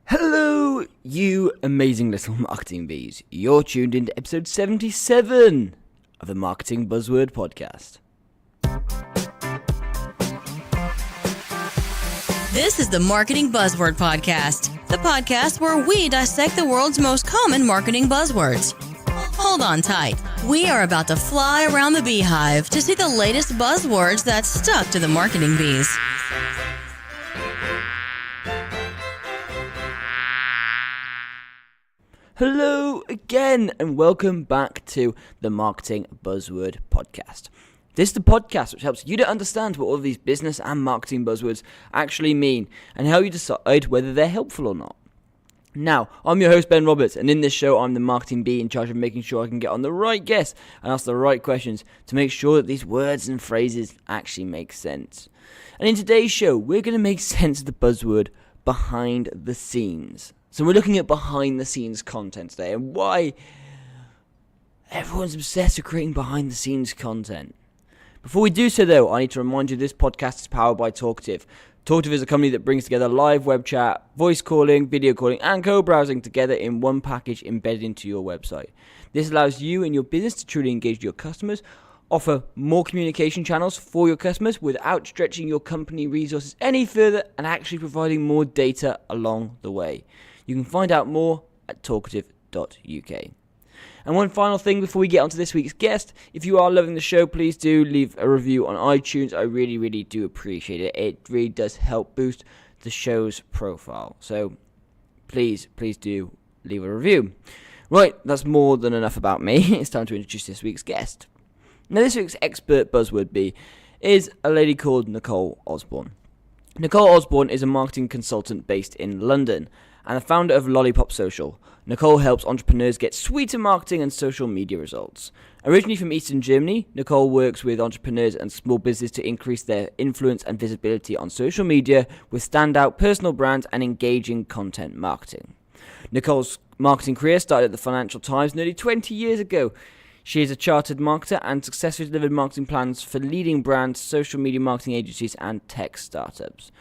Hello, you amazing little marketing bees. You're tuned into episode 77 of the Marketing Buzzword Podcast. This is the Marketing Buzzword Podcast, the podcast where we dissect the world's most common marketing buzzwords. Hold on tight. We are about to fly around the beehive to see the latest buzzwords that stuck to the marketing bees. Hello again, and welcome back to the Marketing Buzzword Podcast. This is the podcast which helps you to understand what all of these business and marketing buzzwords actually mean and how you decide whether they're helpful or not. Now, I'm your host, Ben Roberts, and in this show, I'm the marketing bee in charge of making sure I can get on the right guests and ask the right questions to make sure that these words and phrases actually make sense. And in today's show, we're going to make sense of the buzzword behind the scenes. So we're looking at behind the scenes content today and why everyone's obsessed with creating behind the scenes content. Before we do so though, I need to remind you this podcast is powered by Talkative. Talkative is a company that brings together live web chat, voice calling, video calling and co-browsing together in one package embedded into your website. This allows you and your business to truly engage your customers, offer more communication channels for your customers without stretching your company resources any further and actually providing more data along the way. You can find out more at talkative.uk. And one final thing before we get on to this week's guest, if you are loving the show, please do leave a review on iTunes. I really do appreciate it. It really does help boost the show's profile. So please do leave a review. Right, that's more than enough about me. It's time to introduce this week's guest. Now, this week's expert buzzword bee is a lady called Nicole Osborne. Nicole Osborne is a marketing consultant based in London and the founder of Lollipop Social. Nicole helps entrepreneurs get sweeter marketing and social media results. Originally from Eastern Germany, Nicole works with entrepreneurs and small businesses to increase their influence and visibility on social media with standout personal brands and engaging content marketing. Nicole's marketing career started at the Financial Times nearly 20 years ago. She is a chartered marketer and successfully delivered marketing plans for leading brands, social media marketing agencies, and tech startups.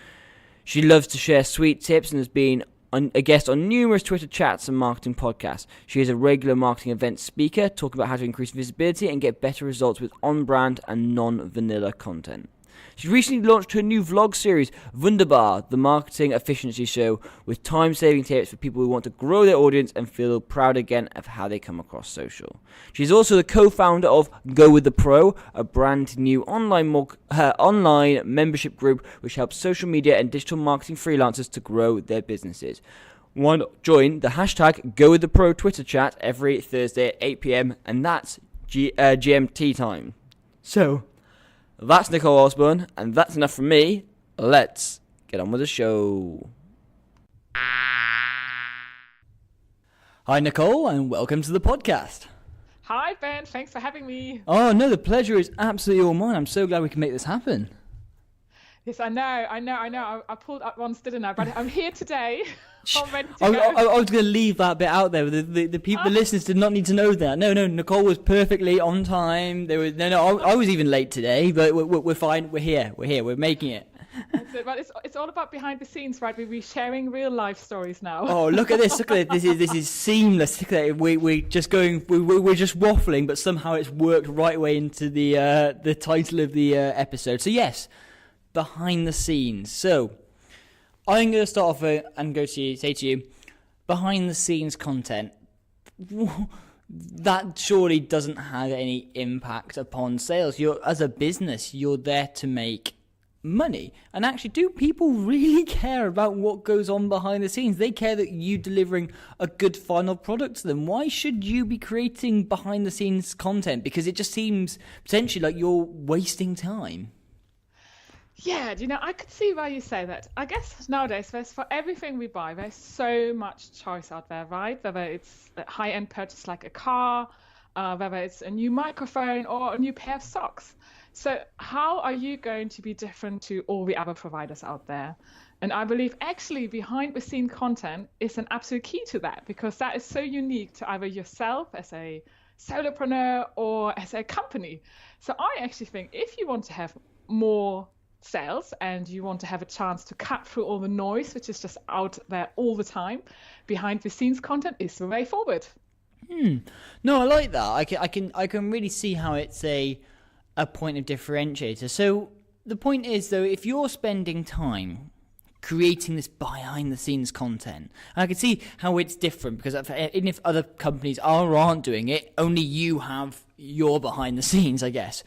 She loves to share sweet tips and has been a guest on numerous Twitter chats and marketing podcasts. She is a regular marketing event speaker, talking about how to increase visibility and get better results with on-brand and non-vanilla content. She recently launched her new vlog series, Wunderbar, the marketing efficiency show, with time-saving tips for people who want to grow their audience and feel proud again of how they come across social. She's also the co-founder of Go With The Pro, a brand new online membership group which helps social media and digital marketing freelancers to grow their businesses. Why not join the hashtag Go With The Pro Twitter chat every Thursday at 8 p.m. and that's GMT time. So, that's Nicole Osborne, and that's enough from me. Let's get on with the show. Hi, Nicole, and welcome to the podcast. Hi, Ben. Thanks for having me. Oh, no, the pleasure is absolutely all mine. I'm so glad we can make this happen. Yes, I know. I pulled up once, didn't I? But I'm here today. All ready to I go. was going to leave that bit out there. The people, the listeners did not need to know that. No, Nicole was perfectly on time. I was even late today, but we're fine. We're here. We're making it. But it's all about behind the scenes, right? We're sharing real life stories now. Oh, look at this! Look at it. This is seamless. Look at it. We're just waffling, but somehow it's worked right away into the title of the episode. So yes, behind the scenes. So I'm going to start off and say to you, behind the scenes content, that surely doesn't have any impact upon sales. As a business, you're there to make money. And actually, do people really care about what goes on behind the scenes? They care that you delivering a good final product to them. Why should you be creating behind the scenes content? Because it just seems potentially like you're wasting time. Yeah, I could see why you say that. I guess nowadays, for everything we buy, there's so much choice out there, right? Whether it's a high-end purchase like a car, whether it's a new microphone or a new pair of socks. So how are you going to be different to all the other providers out there? And I believe actually behind the scene content is an absolute key to that, because that is so unique to either yourself as a solopreneur or as a company. So I actually think if you want to have more sales and you want to have a chance to cut through all the noise, which is just out there all the time, behind the scenes content is the way forward. No, I like that. I can really see how it's a point of differentiator. So the point is, though, if you're spending time creating this behind the scenes content, and I can see how it's different, because even if other companies are or aren't doing it, only you have your behind the scenes, I guess.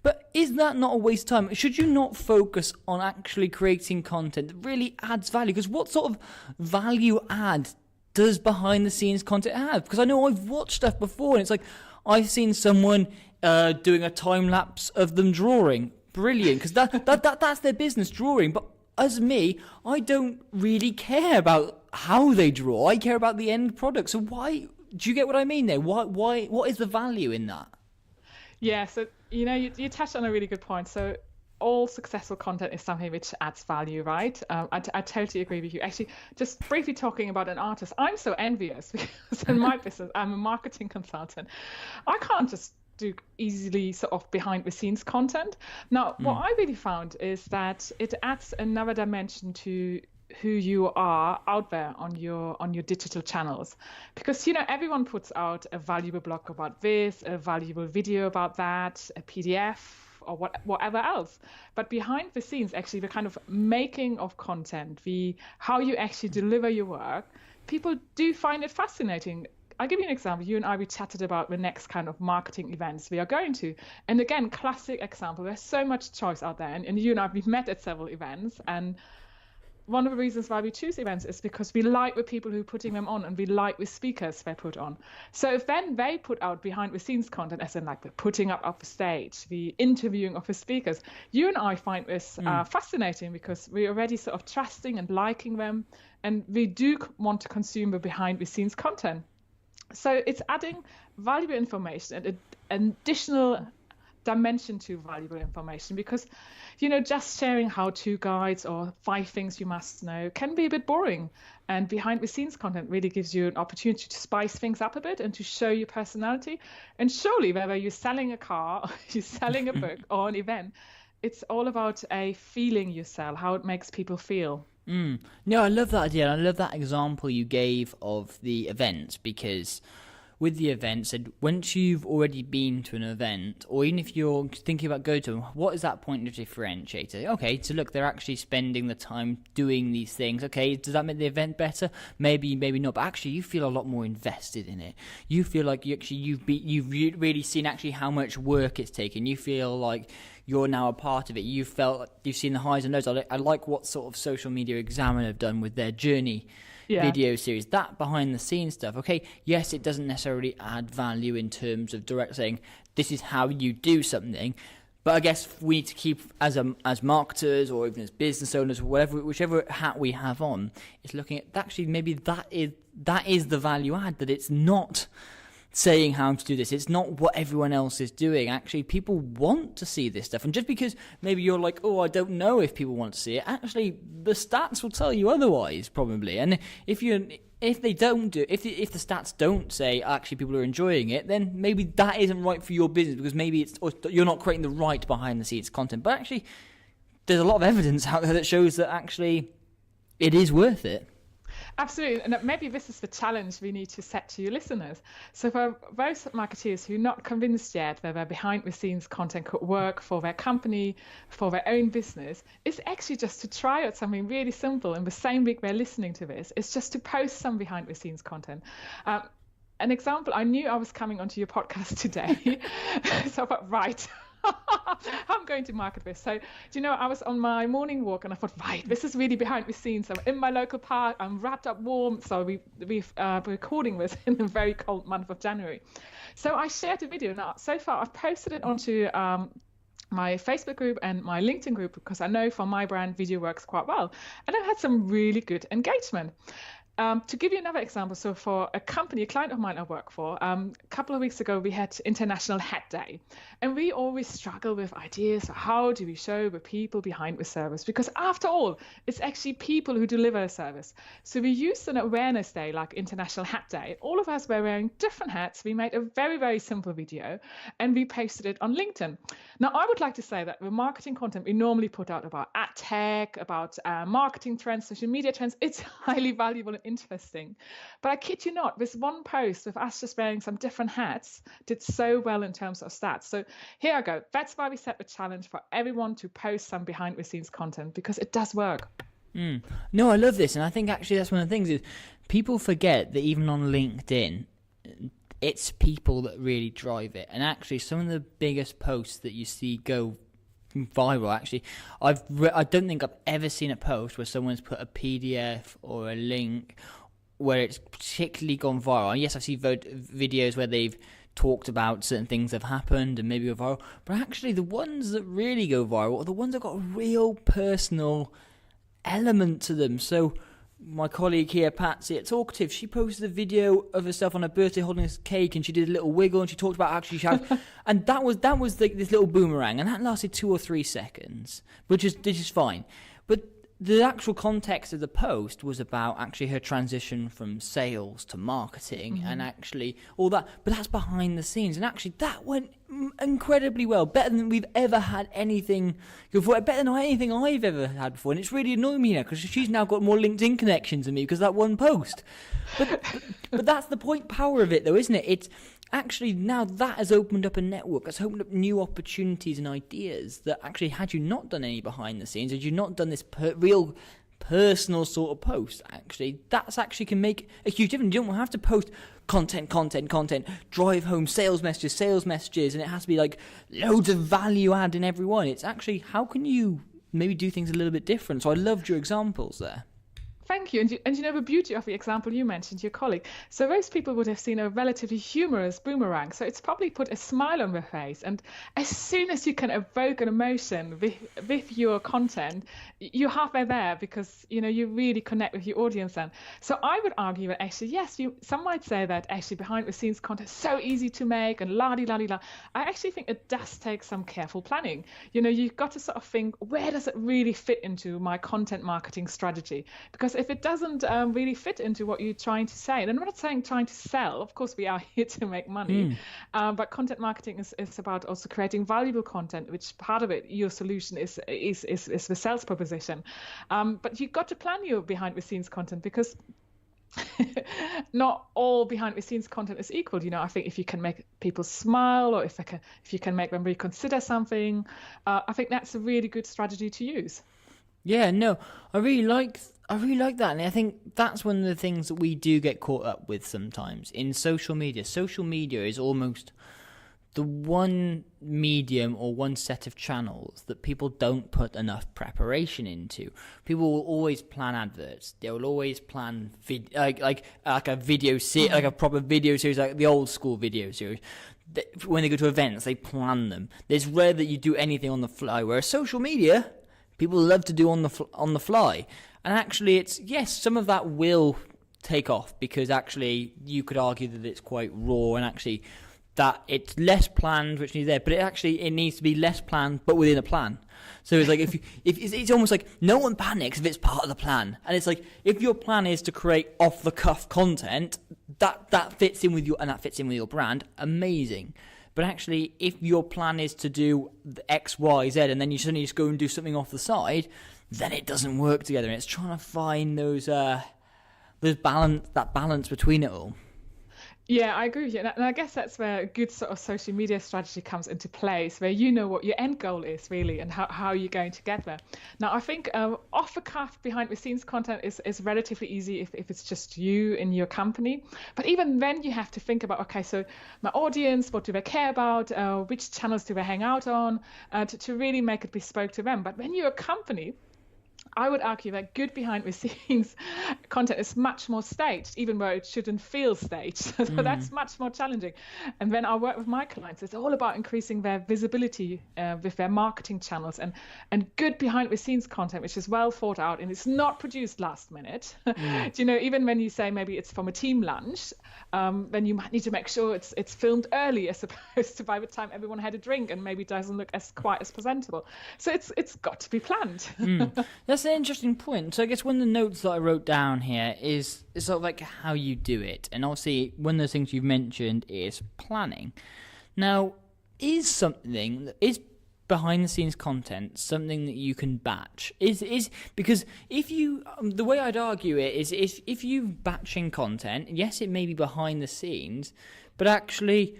But is that not a waste of time? Should you not focus on actually creating content that really adds value? Because what sort of value add does behind the scenes content have? Because I know I've watched stuff before and it's like, I've seen someone doing a time lapse of them drawing. Brilliant, because that's their business, drawing. But as me, I don't really care about how they draw. I care about the end product. So why, do you get what I mean there? What is the value in that? Yeah, so you touched on a really good point. So all successful content is something which adds value, right? I totally agree with you. Actually, just briefly talking about an artist, I'm so envious because in my business, I'm a marketing consultant. I can't just do easily sort of behind the scenes content. Now, what I really found is that it adds another dimension to who you are out there on your digital channels, because everyone puts out a valuable blog about this, a valuable video about that, a PDF or whatever else. But behind the scenes, actually the kind of making of content, how you actually deliver your work, people do find it fascinating. I'll give you an example. You and I, we chatted about the next kind of marketing events we are going to. And again, classic example, there's so much choice out there. And you and I, we've met at several events, and one of the reasons why we choose events is because we like the people who are putting them on, and we like the speakers they put on. So if then they put out behind the scenes content, as in like the putting up of the stage, the interviewing of the speakers, you and I find this fascinating, because we're already sort of trusting and liking them, and we do want to consume the behind the scenes content. So it's adding valuable information and an additional dimension to valuable information, because just sharing how-to guides or 5 things you must know can be a bit boring, and behind the scenes content really gives you an opportunity to spice things up a bit and to show your personality. And surely, whether you're selling a car or you're selling a book or an event, it's all about a feeling you sell, how it makes people feel. No, I love that idea. I love that example you gave of the events, because with the events, and once you've already been to an event, or even if you're thinking about going to them, what is that point of differentiator? Okay, so look, they're actually spending the time doing these things. Okay, does that make the event better? Maybe not, but actually you feel a lot more invested in it. You feel like you've really seen actually how much work it's taken. You feel like you're now a part of it. You've seen the highs and lows. I like what sort of Social Media Examiner have done with their journey video series, that behind the scenes stuff. Okay, yes, it doesn't necessarily add value in terms of direct saying this is how you do something, but I guess we need to keep as marketers, or even as business owners, whichever hat we have on, is looking at actually maybe that is the value add, that it's not saying how to do this. It's not what everyone else is doing. Actually, people want to see this stuff. And just because maybe you're like, oh, I don't know if people want to see it, actually, the stats will tell you otherwise, probably. And if the stats don't say actually people are enjoying it, then maybe that isn't right for your business, because maybe you're not creating the right behind the scenes content. But actually, there's a lot of evidence out there that shows that actually it is worth it. Absolutely, and maybe this is the challenge we need to set to your listeners. So for those marketeers who are not convinced yet that their behind-the-scenes content could work for their company, for their own business, it's actually just to try out something really simple. In the same week they're listening to this, it's just to post some behind-the-scenes content. An example, I knew I was coming onto your podcast today, so I thought, right, I'm going to market this. So, I was on my morning walk and I thought, right, this is really behind the scenes. I'm in my local park, I'm wrapped up warm. So we're recording this in a very cold month of January. So I shared a video. Now, so far, I've posted it onto my Facebook group and my LinkedIn group, because I know for my brand, video works quite well. And I've had some really good engagement. To give you another example, so for a company, a client of mine I work for, a couple of weeks ago, we had International Hat Day. And we always struggle with ideas. How do we show the people behind the service? Because after all, it's actually people who deliver a service. So we used an awareness day like International Hat Day. All of us were wearing different hats. We made a very, very simple video and we posted it on LinkedIn. Now, I would like to say that the marketing content we normally put out about ad tech, about marketing trends, social media trends, it's highly valuable and interesting. But I kid you not, this one post with us just wearing some different hats did so well in terms of stats. So here I go. That's why we set the challenge for everyone to post some behind the scenes content, because it does work. No, I love this. And I think actually that's one of the things is people forget that even on LinkedIn, it's people that really drive it. And actually some of the biggest posts that you see go viral, actually, I don't think I've ever seen a post where someone's put a PDF or a link where it's particularly gone viral. And yes, I've seen videos where they've talked about certain things that have happened and maybe go viral, but actually the ones that really go viral are the ones that got a real personal element to them. So my colleague here, Patsy at Talkative, she posted a video of herself on her birthday holding a cake, and she did a little wiggle, and she talked about actually and that was this little boomerang, and that lasted 2 or 3 seconds, which is fine. But the actual context of the post was about actually her transition from sales to marketing and actually all that. But that's behind the scenes, and actually that went incredibly well, better than we've ever had anything before, better than anything I've ever had before. And it's really annoying me now because she's now got more LinkedIn connections than me because of that one post. But that's the power of it, though, isn't it? It's actually now that has opened up a network, that's opened up new opportunities and ideas that actually, had you not done any behind the scenes, had you not done this real personal sort of post, actually, that's actually can make a huge difference. You don't have to post content, drive home sales messages, and it has to be like loads of value add in every one. It's actually, how can you maybe do things a little bit different? So I loved your examples there. Thank you. And you know the beauty of the example you mentioned, your colleague. So most people would have seen a relatively humorous boomerang. So it's probably put a smile on their face. And as soon as you can evoke an emotion with your content, you're halfway there because, you know, you really connect with your audience then. So I would argue that actually, yes, some might say that actually behind the scenes content is so easy to make and la-di-la-di-la. I actually think it does take some careful planning. You know, you've got to sort of think, where does it really fit into my content marketing strategy? Because if it doesn't really fit into what you're trying to say, and I'm not saying trying to sell, of course we are here to make money, but content marketing is about also creating valuable content, which part of it, your solution is the sales proposition. But you've got to plan your behind the scenes content because not all behind the scenes content is equal. You know, I think if you can make people smile, or if you can make them reconsider something, I think that's a really good strategy to use. Yeah, no, I really like that, and I think that's one of the things that we do get caught up with sometimes in social media. Social media is almost the one medium or one set of channels that people don't put enough preparation into. People will always plan adverts. They will always plan like a video series, like a proper video series, like the old school video series. When they go to events, they plan them. It's rare that you do anything on the fly. Whereas social media, people love to do on the fly. And actually, it's, yes, some of that will take off because actually you could argue that it's quite raw and actually that it's less planned, which needs there, but it needs to be less planned, but within a plan. So it's like if it's almost like no one panics if it's part of the plan, and it's like if your plan is to create off the cuff content, that fits in with your brand, amazing. But actually, if your plan is to do X, Y, Z, and then you suddenly just go and do something off the side, then it doesn't work together. And it's trying to find that balance between it all. Yeah, I agree with you. And I guess that's where a good sort of social media strategy comes into place, where you know what your end goal is really and how you're going to get there. Now, I think off the cuff, behind the scenes content is relatively easy if it's just you in your company. But even then you have to think about, okay, so my audience, what do they care about? Which channels do they hang out on? To really make it bespoke to them. But when you're a company, I would argue that good behind the scenes content is much more staged, even though it shouldn't feel staged. So that's much more challenging. And when I work with my clients, it's all about increasing their visibility with their marketing channels, and good behind the scenes content, which is well thought out and it's not produced last minute. Even when you say maybe it's from a team lunch, then you might need to make sure it's filmed early as opposed to by the time everyone had a drink and maybe doesn't look as quite as presentable. So it's got to be planned. That's an interesting point. So I guess one of the notes that I wrote down here is sort of like how you do it. And obviously one of the things you've mentioned is planning. Now, is behind the scenes content something that you can batch? Is because if you the way I'd argue it is if you batching content, yes, it may be behind the scenes, but actually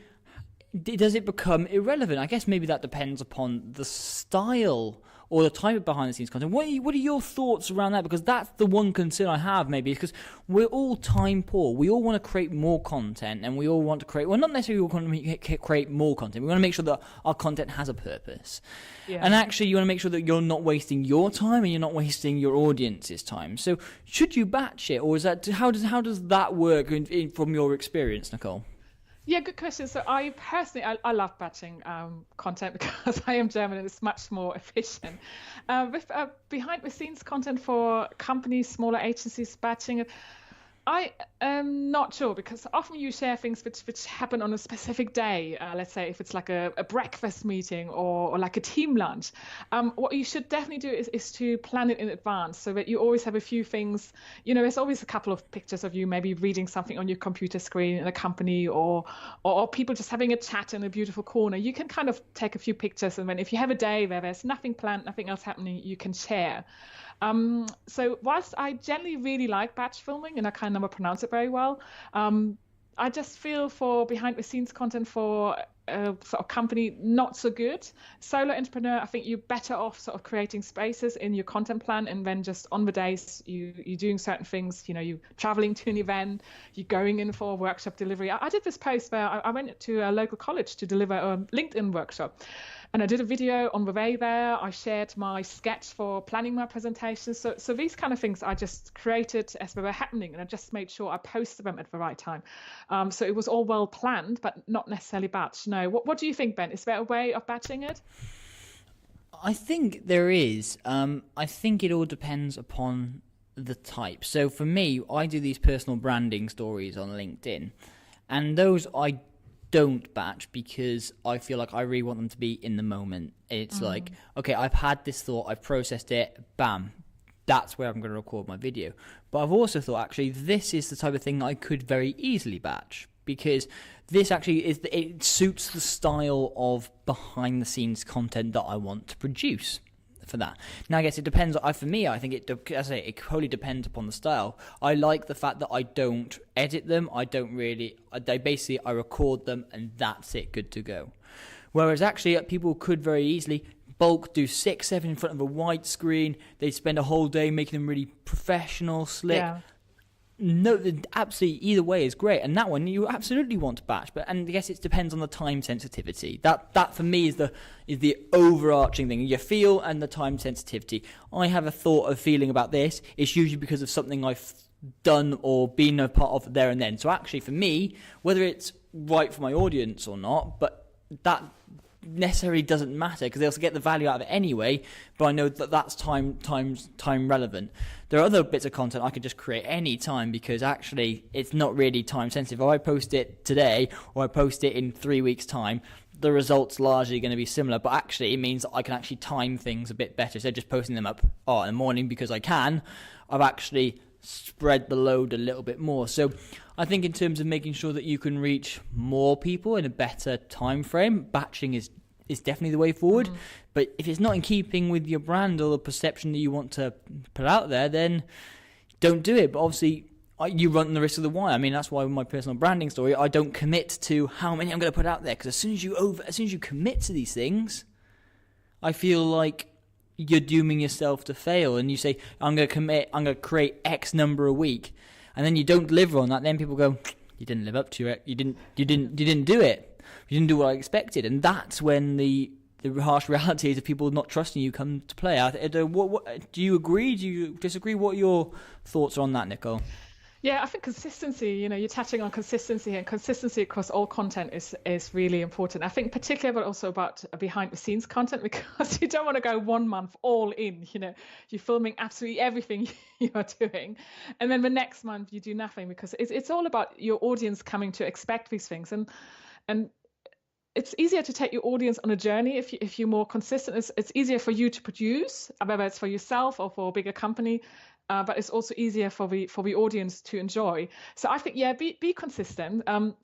does it become irrelevant? I guess maybe that depends upon the style or the type of behind the scenes content. What are your thoughts around that? Because that's the one concern I have, maybe, because we're all time poor. We all want to create more content, and we all want to create, well, not necessarily we want to create more content. We want to make sure that our content has a purpose. Yeah. And actually, you want to make sure that you're not wasting your time and you're not wasting your audience's time. So should you batch it, or is that how does that work from your experience, Nicole? Yeah, good question. So I personally, I love batching content because I am German and it's much more efficient. With behind the scenes content for companies, smaller agencies, batching, I am not sure, because often you share things which happen on a specific day. Let's say if it's like a breakfast meeting or like a team lunch. What you should definitely do is to plan it in advance so that you always have a few things. There's always a couple of pictures of you maybe reading something on your computer screen in a company or people just having a chat in a beautiful corner. You can kind of take a few pictures, and then if you have a day where there's nothing planned, nothing else happening, you can share. So whilst I generally really like batch filming, and I can never pronounce it very well, I just feel for behind the scenes content for a sort of company, not so good. Solo entrepreneur, I think you're better off sort of creating spaces in your content plan, and then just on the days you're doing certain things, you're traveling to an event, you're going in for a workshop delivery. I did this post where I went to a local college to deliver a LinkedIn workshop. And I did a video on the way there. I shared my sketch for planning my presentation. So these kind of things I just created as they were happening, and I just made sure I posted them at the right time. So it was all well planned, but not necessarily batched. No. What do you think, Ben? Is there a way of batching it? I think there is. I think it all depends upon the type. So for me, I do these personal branding stories on LinkedIn, and those I don't batch because I feel like I really want them to be in the moment. It's like, okay, I've had this thought, I've processed it, bam, that's where I'm going to record my video. But I've also thought, actually, this is the type of thing I could very easily batch, because this actually it suits the style of behind the scenes content that I want to produce for that. Now, I guess it depends. For me, I think it totally depends upon the style. I like the fact that I don't edit them. I record them, and that's it, good to go. Whereas actually, people could very easily bulk do 6-7 in front of a white screen. They spend a whole day making them really professional, slick. Yeah. No, absolutely, either way is great, and that one you absolutely want to batch. And I guess it depends on the time sensitivity. That for me is the overarching thing. Your feel and the time sensitivity. I have a thought of feeling about this. It's usually because of something I've done or been a part of there and then. So actually, for me, whether it's right for my audience or not, but that necessarily doesn't matter, because they'll get the value out of it anyway, but I know that that's time relevant. There are other bits of content I could just create any time, because actually it's not really time sensitive. If I post it today or I post it in 3 weeks time, the results largely going to be similar, but actually it means that I can actually time things a bit better. So just posting them up in the morning because I can, I've actually spread the load a little bit more. So I think in terms of making sure that you can reach more people in a better time frame, batching is definitely the way forward. But if it's not in keeping with your brand or the perception that you want to put out there, then don't do it. But obviously you run the risk of the why. I mean, that's why with my personal branding story, I don't commit to how many I'm going to put out there, because as soon as you commit to these things, I feel like you're dooming yourself to fail. And you say, I'm going to create X number a week, and then you don't deliver on that. Then people go, you didn't live up to it. You didn't do it. You didn't do what I expected. And that's when the the harsh realities of people not trusting you come to play. What do you agree? Do you disagree? What are your thoughts on that, Nicole? Yeah, I think consistency, you're touching on consistency, and consistency across all content is really important. I think particularly but also about behind the scenes content, because you don't want to go 1 month all in, you're filming absolutely everything you're doing. And then the next month you do nothing, because it's all about your audience coming to expect these things. And it's easier to take your audience on a journey if you're more consistent. It's easier for you to produce, whether it's for yourself or for a bigger company. But it's also easier for the audience to enjoy. So I think, be consistent. And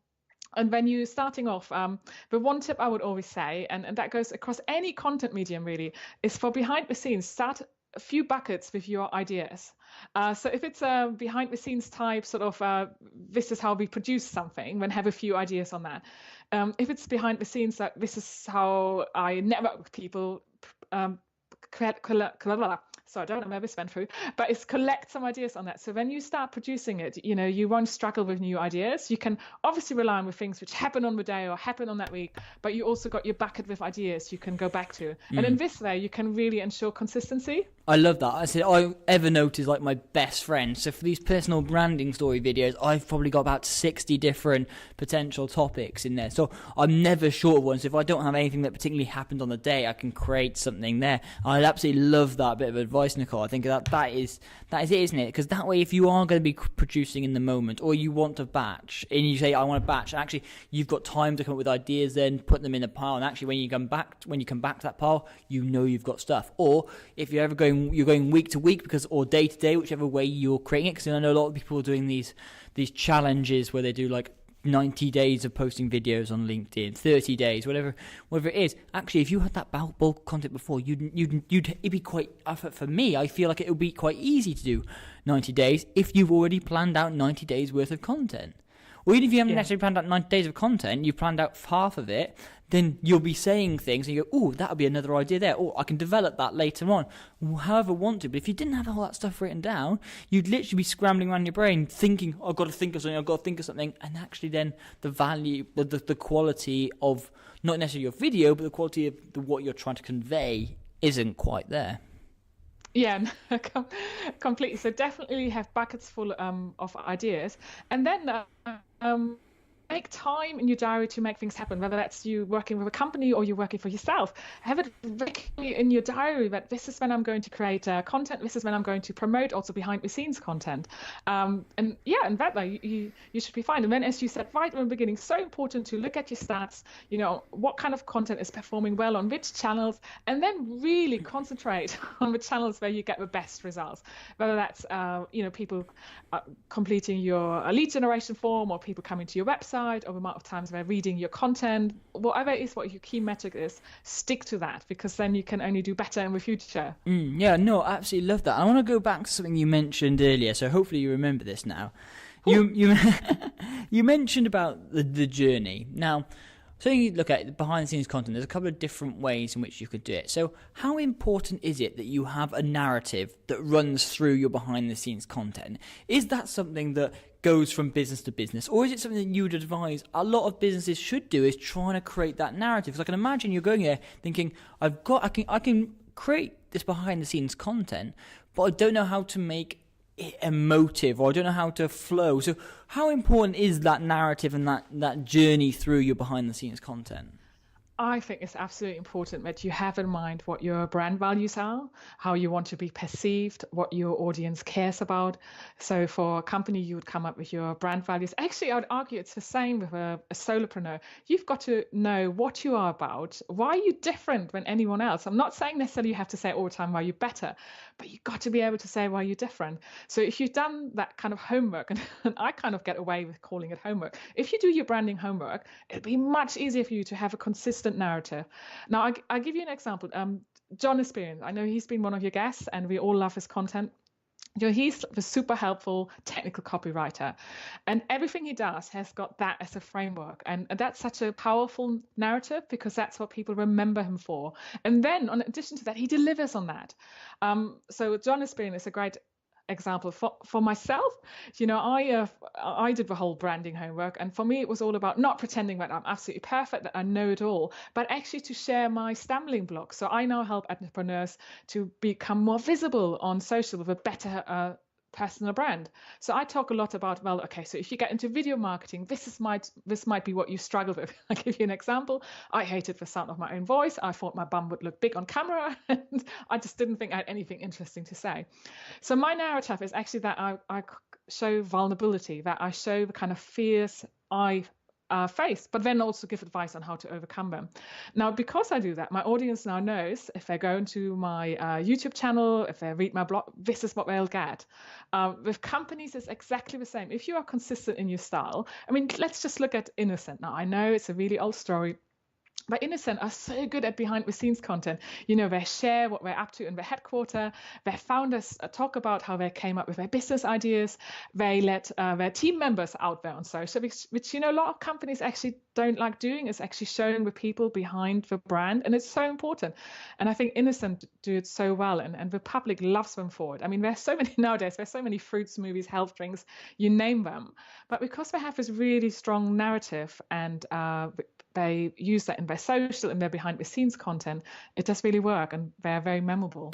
when you're starting off, the one tip I would always say, and that goes across any content medium really, is for behind the scenes, start a few buckets with your ideas. So if it's a behind the scenes type sort of, this is how we produce something, then have a few ideas on that. If it's behind the scenes, like this is how I network with people, so I don't know where this went through, but it's collect some ideas on that. So when you start producing it, you won't struggle with new ideas. You can obviously rely on the things which happen on the day or happen on that week, but you also got your bucket with ideas you can go back to. And in this way, you can really ensure consistency. I love that. I said, Evernote is like my best friend. So for these personal branding story videos, I've probably got about 60 different potential topics in there. So I'm never short of one. So if I don't have anything that particularly happened on the day, I can create something there. I absolutely love that bit of advice, Nicole. I think that is it, isn't it? Because that way, if you are going to be producing in the moment, or you want to batch, and you say, I want to batch, and actually you've got time to come up with ideas, then put them in a pile. And actually when you come back to that pile, you've got stuff. Or if you're ever you're going week to week or day to day, whichever way you're creating it. Because I know a lot of people are doing these challenges where they do like 90 days of posting videos on LinkedIn, 30 days, whatever it is. Actually, if you had that bulk content before, it'd be quite, for me, I feel like it would be quite easy to do 90 days if you've already planned out 90 days worth of content. Or even if you haven't necessarily planned out 90 days of content, you've planned out half of it, then you'll be saying things and you go, oh, that'll be another idea there. Or I can develop that later on, however I want to. But if you didn't have all that stuff written down, you'd literally be scrambling around your brain thinking, I've got to think of something. And actually then the value, the quality of, not necessarily your video, but the quality of what you're trying to convey isn't quite there. Yeah, completely. So definitely have buckets full of ideas, and then make time in your diary to make things happen, whether that's you working with a company or you're working for yourself. Have it in your diary that this is when I'm going to create content, this is when I'm going to promote also behind the scenes content. And that way you should be fine. And then, as you said right from the beginning, so important to look at your stats, what kind of content is performing well on which channels, and then really concentrate on the channels where you get the best results, whether that's people completing your lead generation form, or people coming to your website, or the amount of times they're reading your content. Whatever it is, what your key metric is, stick to that, because then you can only do better in the future. Absolutely love that. I want to go back to something you mentioned earlier, so hopefully you remember this now. You mentioned about the journey. Now, so you look at behind the scenes content, there's a couple of different ways in which you could do it. So how important is it that you have a narrative that runs through your behind the scenes content? Is that something that goes from business to business, or is it something that you would advise a lot of businesses should do, is trying to create that narrative? Because I can imagine you're going there thinking, I can create this behind the scenes content, but I don't know how to make it emotive, or I don't know how to flow. So how important is that narrative and that journey through your behind the scenes content? I think it's absolutely important that you have in mind what your brand values are, how you want to be perceived, what your audience cares about. So for a company, you would come up with your brand values. Actually, I would argue it's the same with a solopreneur. You've got to know what you are about, why you're different than anyone else. I'm not saying necessarily you have to say all the time why you're better, but you've got to be able to say why you're different. So if you've done that kind of homework, and I kind of get away with calling it homework, if you do your branding homework, it'll be much easier for you to have a consistent narrative. Now, I'll give you an example. John Experience, I know he's been one of your guests, and we all love his content. He's a super helpful technical copywriter, and everything he does has got that as a framework, and that's such a powerful narrative, because that's what people remember him for. And then, in addition to that, he delivers on that. So John Experience is a great example for myself. I did the whole branding homework, and for me it was all about not pretending that I'm absolutely perfect, that I know it all, but actually to share my stumbling blocks. So I now help entrepreneurs to become more visible on social with a better personal brand. So I talk a lot about, well, okay, so if you get into video marketing, this might be what you struggle with. I'll give you an example. I hated the sound of my own voice. I thought my bum would look big on camera, and I just didn't think I had anything interesting to say. So my narrative is actually that I show vulnerability, that I show the kind of fears I face, but then also give advice on how to overcome them. Now, because I do that, my audience now knows if they go into my YouTube channel, if they read my blog, this is what they'll get. With companies, it's exactly the same. If you are consistent in your style, I mean, let's just look at Innocent. Now, I know it's a really old story, but Innocent are so good at behind the scenes content. They share what they're up to in their headquarters. Their founders talk about how they came up with their business ideas. They let their team members out there on social, which a lot of companies actually don't like doing, is actually showing the people behind the brand. And it's so important. And I think Innocent do it so well. And the public loves them for it. I mean, there's so many nowadays. There's so many fruit smoothies, health drinks, you name them. But because they have this really strong narrative and they use that in their social and their behind the scenes content, it does really work, and they're very memorable.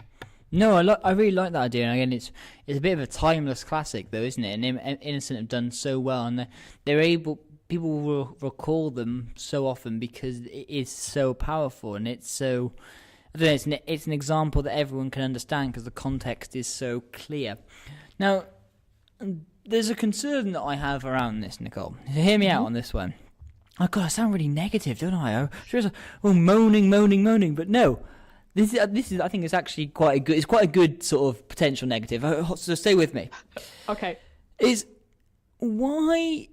No, I really like that idea, and again, it's a bit of a timeless classic, though, isn't it? And Innocent have done so well, and they're able. People will recall them so often because it is so powerful, and it's so. I don't know. It's an example that everyone can understand because the context is so clear. Now, there's a concern that I have around this, Nicole. So hear me out on this one. Oh God, I sound really negative, don't I? Moaning. But no, this is. I think it's actually quite a good. It's quite a good sort of potential negative. So stay with me. Okay. Is why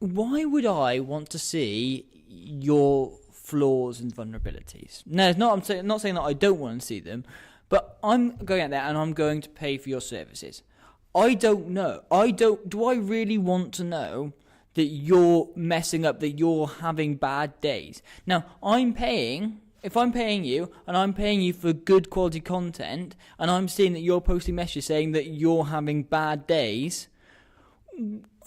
would I want to see your flaws and vulnerabilities? No, it's not. I'm not saying that I don't want to see them, but I'm going out there and I'm going to pay for your services. I don't know. Do I really want to know that you're messing up, that you're having bad days? Now, if I'm paying you, and I'm paying you for good quality content, and I'm seeing that you're posting messages saying that you're having bad days,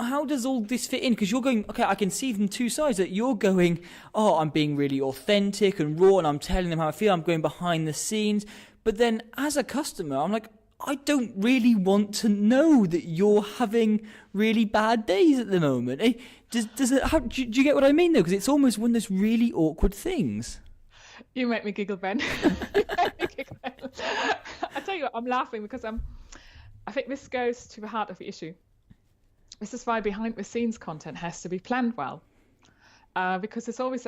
how does all this fit in? Because you're going, okay, I can see from two sides that you're going, oh, I'm being really authentic and raw, and I'm telling them how I feel, I'm going behind the scenes. But then as a customer, I'm like, I don't really want to know that you're having really bad days at the moment. Do you get what I mean, though? Because it's almost one of those really awkward things. You make me giggle, Ben. I tell you what, I'm laughing because I think this goes to the heart of the issue. This is why behind the scenes content has to be planned well, because it's always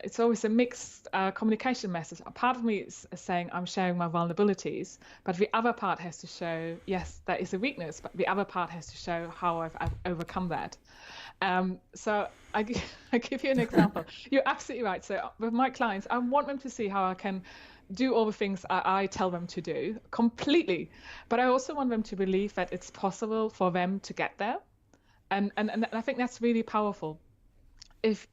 it's always a mixed communication message. A part of me is saying I'm sharing my vulnerabilities, but the other part has to show, yes, that is a weakness, but the other part has to show how I've overcome that. So I give you an example. You're absolutely right. So with my clients, I want them to see how I can do all the things I tell them to do completely, but I also want them to believe that it's possible for them to get there. And I think that's really powerful. If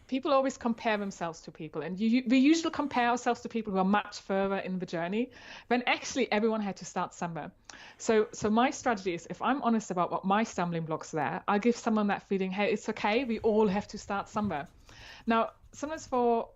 people always compare themselves to people, and we usually compare ourselves to people who are much further in the journey, when actually everyone had to start somewhere. So my strategy is, if I'm honest about what my stumbling blocks are there, I give someone that feeling, hey, it's okay, we all have to start somewhere. Now, sometimes for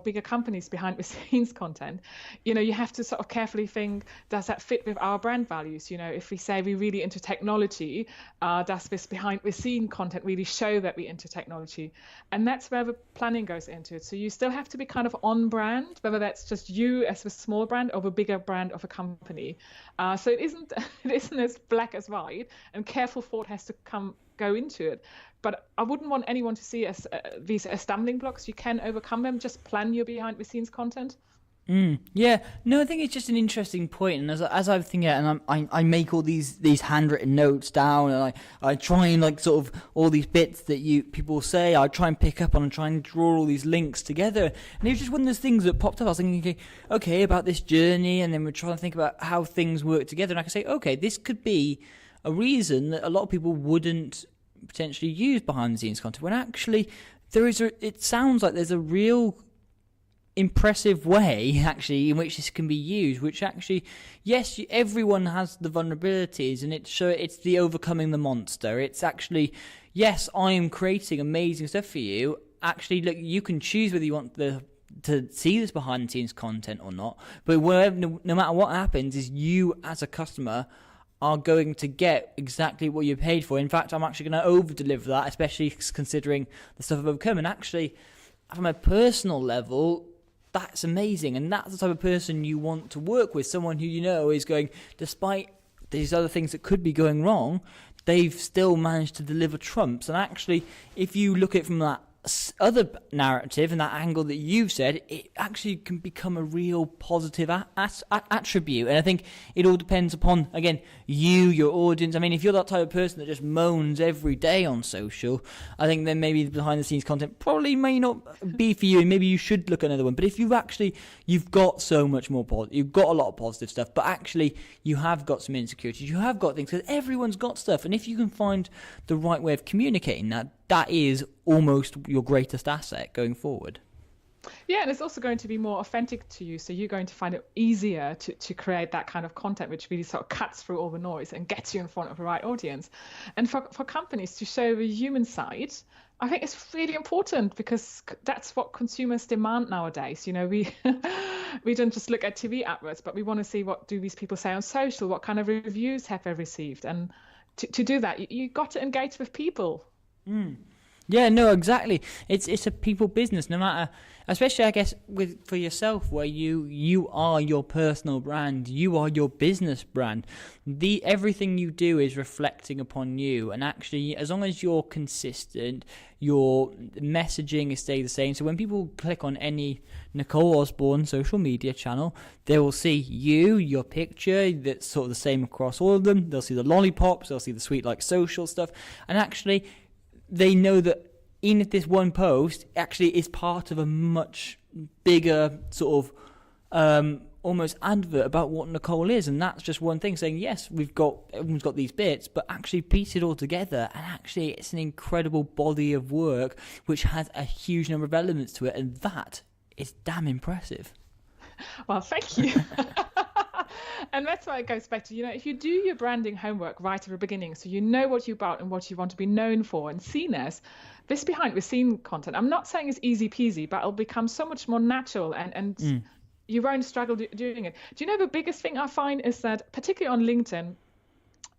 bigger companies behind the scenes content, you have to sort of carefully think, does that fit with our brand values? If we say we're really into technology, does this behind the scene content really show that we're into technology? And that's where the planning goes into it. So you still have to be kind of on brand, whether that's just you as a small brand or the bigger brand of a company. So it isn't as black as white, and careful thought has to go into it. But I wouldn't want anyone to see these as stumbling blocks. You can overcome them. Just plan your behind the scenes content. Yeah, no, I think it's just an interesting point. And as I'm thinking, and I make all these handwritten notes down, and I try and sort of all these bits that people say, I try and pick up on and try and draw all these links together. And it was just one of those things that popped up. I was thinking, okay, about this journey, and then we're trying to think about how things work together. And I can say, okay, this could be a reason that a lot of people wouldn't potentially use behind the scenes content, when actually it sounds like there's a real impressive way actually in which this can be used, which actually, yes, everyone has the vulnerabilities, and it's the overcoming the monster. It's actually, yes, I am creating amazing stuff for you. Actually, look, you can choose whether you want to see this behind the scenes content or not, but no matter what happens, is you as a customer are going to get exactly what you paid for. In fact, I'm actually going to over deliver that, especially considering the stuff I've overcome. And actually, from a personal level, that's amazing, and that's the type of person you want to work with. Someone who you know is going, despite these other things that could be going wrong, they've still managed to deliver trumps. And actually, if you look at it from that other narrative and that angle that you've said, it actually can become a real positive attribute. And I think it all depends upon, again, you, your audience. I mean, if you're that type of person that just moans every day on social, I think then maybe the behind the scenes content probably may not be for you, and maybe you should look at another one. But if you've got so much more you've got a lot of positive stuff, but actually you have got some insecurities, you have got things, because everyone's got stuff. And if you can find the right way of communicating that is almost your greatest asset going forward. Yeah, and it's also going to be more authentic to you. So you're going to find it easier to create that kind of content, which really sort of cuts through all the noise and gets you in front of the right audience. And for companies to show the human side, I think it's really important, because that's what consumers demand nowadays. You know, we don't just look at TV adverts, but we want to see what do these people say on social, what kind of reviews have they received. And to do that, you got to engage with people. Yeah, no, exactly. It's a people business, no matter, especially I guess for yourself, where you are your personal brand, you are your business brand. Everything you do is reflecting upon you, and actually, as long as you're consistent, your messaging is staying the same. So when people click on any Nicole Osborne social media channel, they will see your picture that's sort of the same across all of them. They'll see the lollipops, they'll see the sweet like social stuff, and actually they know that even if this one post actually is part of a much bigger sort of almost advert about what Nicole is, and that's just one thing, saying yes, everyone's got these bits, but actually piece it all together, and actually it's an incredible body of work which has a huge number of elements to it, and that is damn impressive. Well, thank you. And that's why it goes back to, if you do your branding homework right at the beginning, so you know what you're about and what you want to be known for and seen as, this behind the scene content, I'm not saying it's easy peasy, but it'll become so much more natural, and you won't struggle doing it. Do you know the biggest thing I find is that, particularly on LinkedIn,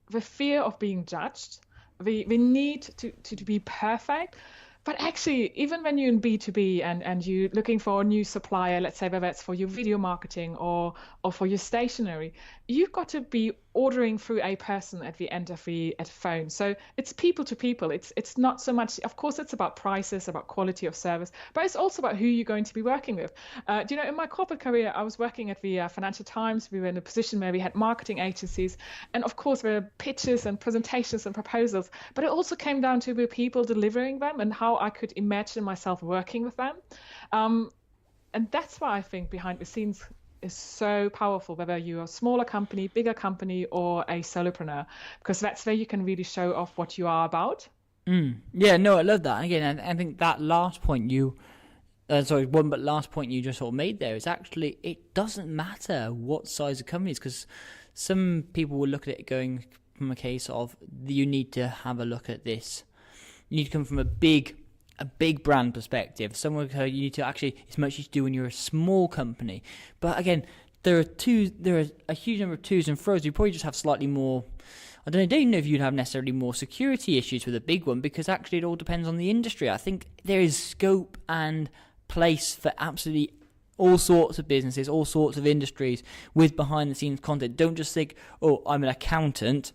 the fear of being judged, the need to be perfect. But actually, even when you're in B2B and you're looking for a new supplier, let's say whether it's for your video marketing or for your stationery, you've got to be ordering through a person at the end of the phone. So it's people to people. It's not so much, of course, it's about prices, about quality of service, but it's also about who you're going to be working with. In my corporate career, I was working at the Financial Times. We were in a position where we had marketing agencies, and of course there were pitches and presentations and proposals, but it also came down to the people delivering them and how I could imagine myself working with them. And that's why I think behind the scenes is so powerful, whether you're a smaller company, bigger company, or a solopreneur, because that's where you can really show off what you are about. Yeah, no, I love that. And again, I think that last point last point you just sort of made there is actually, it doesn't matter what size of companies, because some people will look at it going from a case of, you need to have a look at this. You need to come from a big brand perspective. Someone you need to actually, it's much you do when you're a small company. But again, there are a huge number of twos and fro's. You probably just have slightly more, I don't know if you'd have necessarily more security issues with a big one, because actually it all depends on the industry. I think there is scope and place for absolutely all sorts of businesses, all sorts of industries with behind the scenes content. Don't just think, oh, I'm an accountant,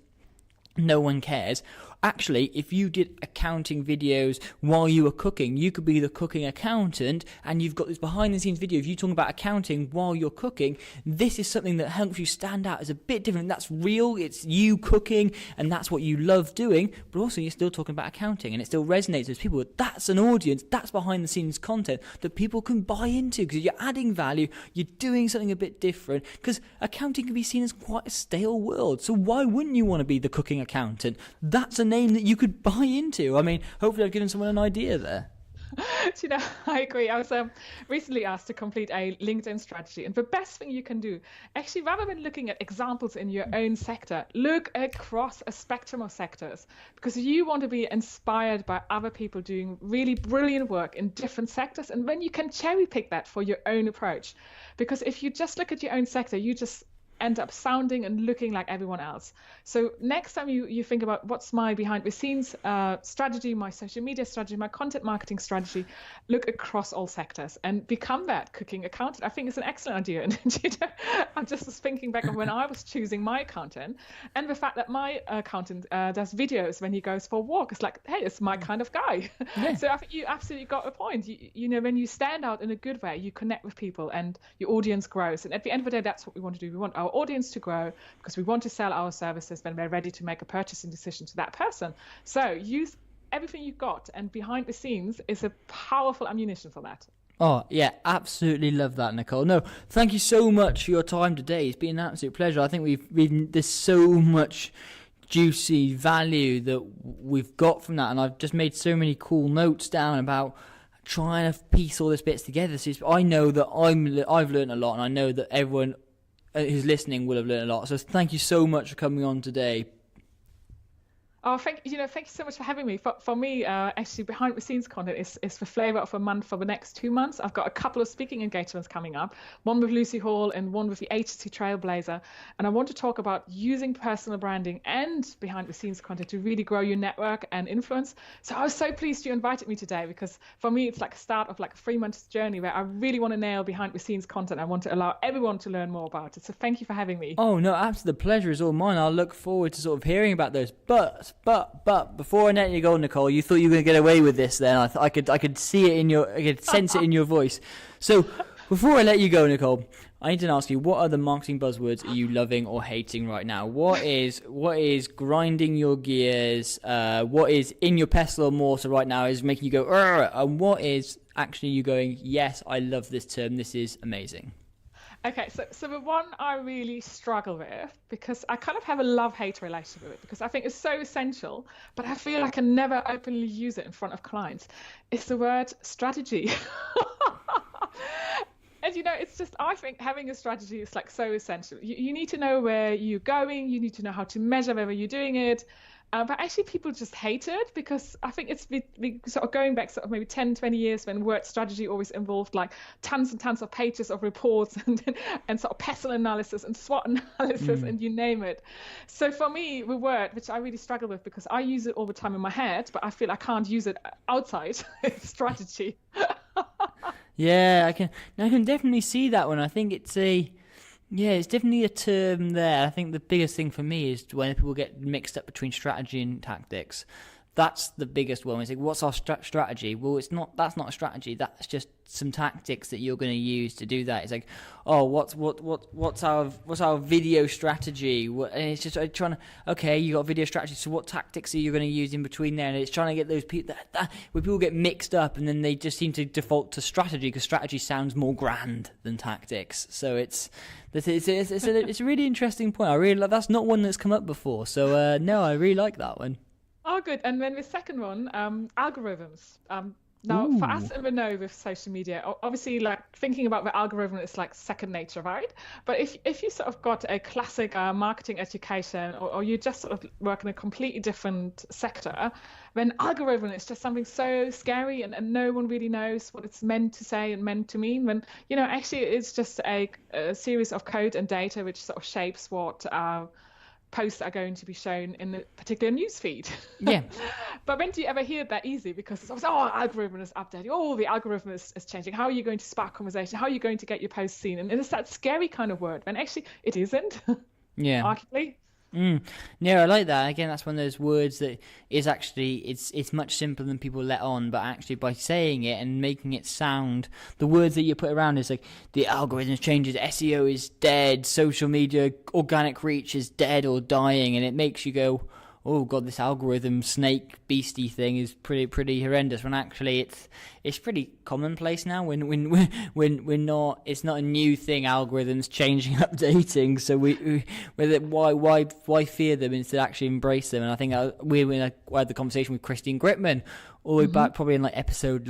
no one cares. Actually, if you did accounting videos while you were cooking, you could be the cooking accountant, and you've got this behind the scenes video of you talking about accounting while you're cooking. This is something that helps you stand out as a bit different. That's real, it's you cooking, and that's what you love doing, but also you're still talking about accounting, and it still resonates with people. That's an audience, that's behind the scenes content that people can buy into, because you're adding value, you're doing something a bit different, because accounting can be seen as quite a stale world. So why wouldn't you want to be the cooking accountant? That's a name that you could buy into. I mean, hopefully I've given someone an idea there. Do you know, I agree. I was recently asked to complete a LinkedIn strategy, and the best thing you can do, actually, rather than looking at examples in your own sector, look across a spectrum of sectors, because you want to be inspired by other people doing really brilliant work in different sectors, and then you can cherry pick that for your own approach. Because if you just look at your own sector, you just end up sounding and looking like everyone else. So next time you think about what's my behind the scenes strategy, my social media strategy, my content marketing strategy, look across all sectors and become that cooking accountant. I think it's an excellent idea. And I'm just thinking back of when I was choosing my accountant, and the fact that my accountant does videos when he goes for a walk. It's like, hey, it's my kind of guy. Yeah. So I think you absolutely got a point. You know, when you stand out in a good way, you connect with people and your audience grows. And at the end of the day, that's what we want to do. We want our audience to grow because we want to sell our services when we're ready to make a purchasing decision to that person. So use everything you've got, and behind the scenes is a powerful ammunition for that. Oh, yeah, absolutely love that, Nicole. No, thank you so much for your time today. It's been an absolute pleasure. I think we've there's so much juicy value that we've got from that, and I've just made so many cool notes down about trying to piece all these bits together. So I know that I've learned a lot, and I know that everyone who's listening will have learned a lot. So thank you so much for coming on today. Oh, thank you so much for having me. For me, actually, behind the scenes content is the flavour of a month for the next 2 months. I've got a couple of speaking engagements coming up, one with Lucy Hall and one with the agency Trailblazer. And I want to talk about using personal branding and behind the scenes content to really grow your network and influence. So I was so pleased you invited me today, because for me, it's like a start of like a 3-month journey where I really want to nail behind the scenes content. I want to allow everyone to learn more about it. So thank you for having me. Oh, no, absolutely. The pleasure is all mine. I'll look forward to sort of hearing about those. But before I let you go, Nicole, you thought you were going to get away with this. Then I could see it I could sense it in your voice. So before I let you go, Nicole, I need to ask you, what are the marketing buzzwords are you loving or hating right now? What is grinding your gears? What is in your pestle or mortar right now is making you go, and what is actually you going, yes, I love this term. This is amazing. Okay, so the one I really struggle with, because I kind of have a love-hate relationship with it, because I think it's so essential, but I feel I can never openly use it in front of clients, is the word strategy. And you know, it's just, I think having a strategy is like so essential. You need to know where you're going, you need to know how to measure whether you're doing it. But actually people just hate it, because I think it's sort of going back sort of maybe 10, 20 years when word strategy always involved like tons and tons of pages of reports and sort of pestle analysis and SWOT analysis and you name it. So for me, the word, which I really struggle with because I use it all the time in my head, but I feel I can't use it outside, is strategy. Yeah, I can definitely see that one. I think it's definitely a term there. I think the biggest thing for me is when people get mixed up between strategy and tactics. That's the biggest one. It's like, what's our strategy? Well, that's not a strategy. That's just some tactics that you're going to use to do that. It's like, oh, what's our video strategy? And it's just trying to, okay, you got a video strategy. So what tactics are you going to use in between there? And it's trying to get those people where people get mixed up, and then they just seem to default to strategy because strategy sounds more grand than tactics. So it's a really interesting point. I really love. That's not one that's come up before. So no, I really like that one. Oh, good. And then the second one, algorithms. Now, for us in the know with social media, obviously, like thinking about the algorithm is like second nature, right? But if you sort of got a classic marketing education, or you just sort of work in a completely different sector, then algorithm is just something so scary, and no one really knows what it's meant to say and meant to mean. When, you know, actually it's just a series of code and data which sort of shapes what posts are going to be shown in a particular news feed. Yeah. But when do you ever hear it that easy? Because it's always, algorithm is updating. The algorithm is changing. How are you going to spark conversation? How are you going to get your posts seen? And it's that scary kind of word, when actually it isn't. Yeah. Arguably. Yeah, I like that. Again, that's one of those words that is actually, it's much simpler than people let on, but actually by saying it and making it sound, the words that you put around is like, the algorithms changes, SEO is dead, social media, organic reach is dead or dying, and it makes you go, oh god, this algorithm snake beastie thing is pretty horrendous. When actually it's pretty commonplace now. When we're not, it's not a new thing. Algorithms changing, updating. So why fear them instead of actually embrace them? And I think we're in a had the conversation with Christine Gritman all the way back probably in like episode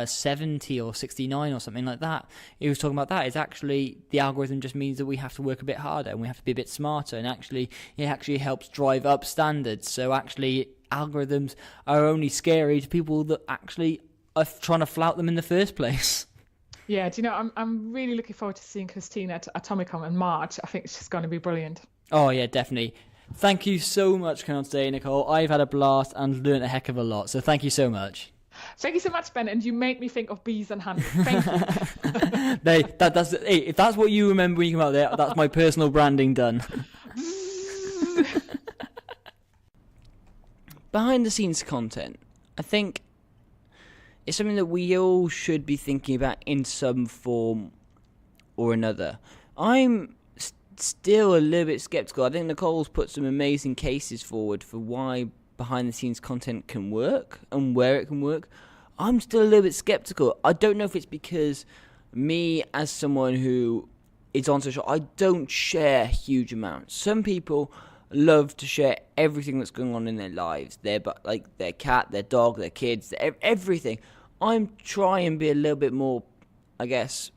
70 or 69 or something like that. He was talking about that. It's actually, the algorithm just means that we have to work a bit harder and we have to be a bit smarter, and actually it actually helps drive up standards. So actually algorithms are only scary to people that actually are trying to flout them in the first place. Yeah, do you know, I'm really looking forward to seeing Christine at Atomicon in March. I think she's going to be brilliant. Oh yeah, definitely. Thank you so much for coming on today, Nicole. I've had a blast and learned a heck of a lot, so thank you so much. Thank you so much, Ben, and you make me think of bees and honey. Thank you. If that's what you remember when you come out there, that's my personal branding done. Behind the scenes content, I think it's something that we all should be thinking about in some form or another. I'm still a little bit skeptical. I think Nicole's put some amazing cases forward for why behind the scenes content can work and where it can work. I'm still a little bit skeptical. I don't know if it's because me, as someone who is on social, I don't share huge amounts. Some people love to share everything that's going on in their lives, their cat, their dog, their kids, everything. I'm trying to be a little bit more, I guess,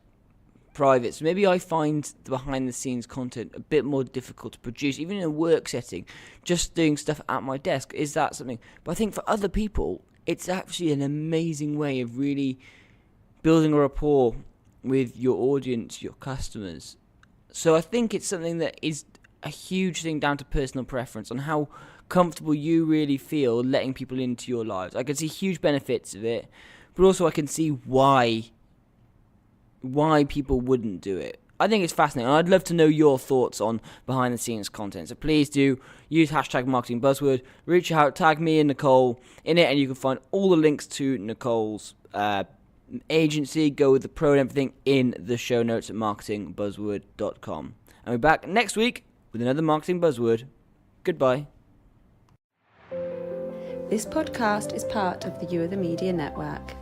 private. So maybe I find the behind the scenes content a bit more difficult to produce, even in a work setting, just doing stuff at my desk. Is that something? But I think for other people, it's actually an amazing way of really building a rapport with your audience, your customers. So I think it's something that is a huge thing down to personal preference on how comfortable you really feel letting people into your lives. I can see huge benefits of it, but also I can see why people wouldn't do it. I think it's fascinating. I'd love to know your thoughts on behind the scenes content. So please do use hashtag Marketing Buzzword, reach out, tag me and Nicole in it, and you can find all the links to Nicole's agency, Go With The Pro and everything in the show notes at marketingbuzzword.com. And we're back next week with another Marketing Buzzword. Goodbye. This podcast is part of the You Are The Media Network.